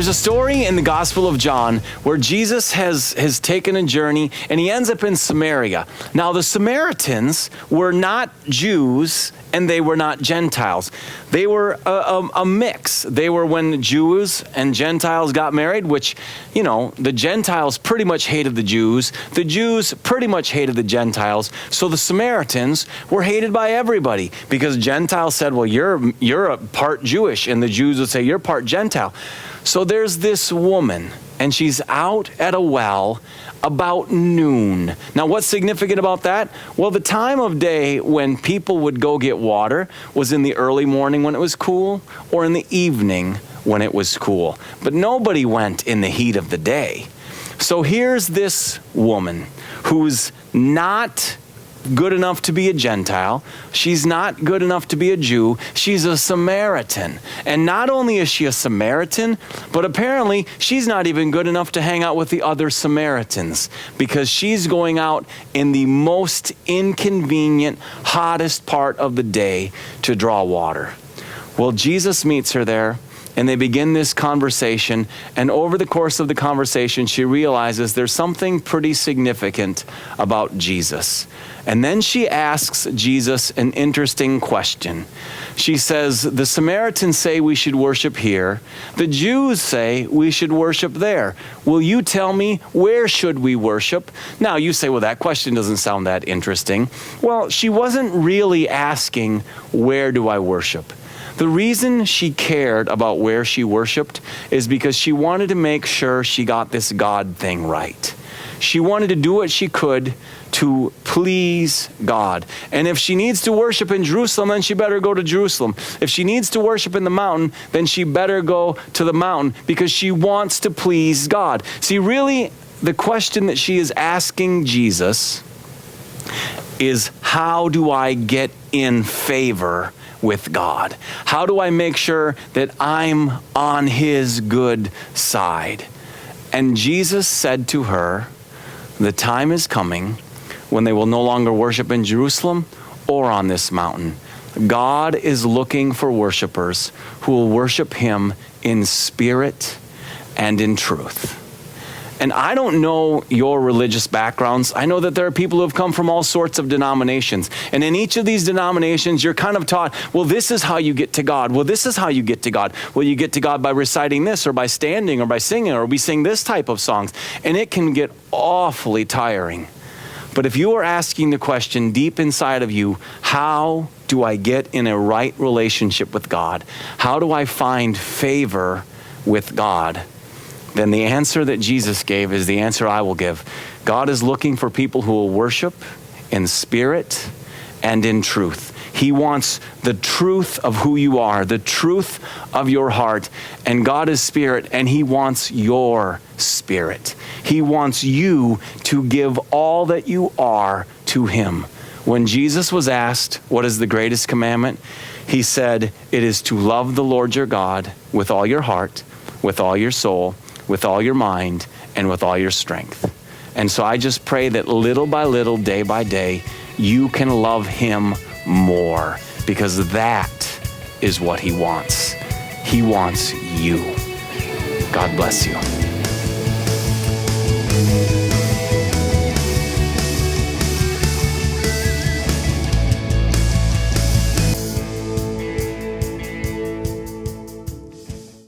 There's a story in the Gospel of John where Jesus has taken a journey and he ends up in Samaria. Now, the Samaritans were not Jews and they were not Gentiles. They were a mix. They were when Jews and Gentiles got married, which, you know, the Gentiles pretty much hated the Jews. The Jews pretty much hated the Gentiles. So the Samaritans were hated by everybody because Gentiles said, well, you're a part Jewish, and the Jews would say, you're part Gentile. So there's this woman, and she's out at a well about noon. Now, what's significant about that? Well, the time of day when people would go get water was in the early morning when it was cool, or in the evening when it was cool. But nobody went in the heat of the day. So here's this woman who's not good enough to be a Gentile. She's not good enough to be a Jew. She's a Samaritan. And not only is she a Samaritan, but apparently she's not even good enough to hang out with the other Samaritans, because she's going out in the most inconvenient, hottest part of the day to draw water. Well, Jesus meets her there, and they begin this conversation, and over the course of the conversation, she realizes there's something pretty significant about Jesus. And then she asks Jesus an interesting question. She says, the Samaritans say we should worship here. The Jews say we should worship there. Will you tell me, where should we worship? Now you say, well, that question doesn't sound that interesting. Well, she wasn't really asking, where do I worship? The reason she cared about where she worshiped is because she wanted to make sure she got this God thing right. She wanted to do what she could to please God. And if she needs to worship in Jerusalem, then she better go to Jerusalem. If she needs to worship in the mountain, then she better go to the mountain, because she wants to please God. See, really, the question that she is asking Jesus is, how do I get in favor with God? How do I make sure that I'm on his good side? And Jesus said to her, the time is coming when they will no longer worship in Jerusalem or on this mountain. God is looking for worshipers who will worship him in spirit and in truth. And I don't know your religious backgrounds. I know that there are people who have come from all sorts of denominations. And in each of these denominations, you're kind of taught, well, this is how you get to God. Well, this is how you get to God. Well, you get to God by reciting this, or by standing, or by singing, or we sing this type of songs. And it can get awfully tiring. But if you are asking the question deep inside of you, how do I get in a right relationship with God? How do I find favor with God? Then the answer that Jesus gave is the answer I will give. God is looking for people who will worship in spirit and in truth. He wants the truth of who you are, the truth of your heart. And God is spirit, and he wants your spirit. He wants you to give all that you are to him. When Jesus was asked, what is the greatest commandment? He said, it is to love the Lord your God with all your heart, with all your soul, with all your mind, and with all your strength. And so I just pray that little by little, day by day, you can love him more, because that is what he wants. He wants you. God bless you.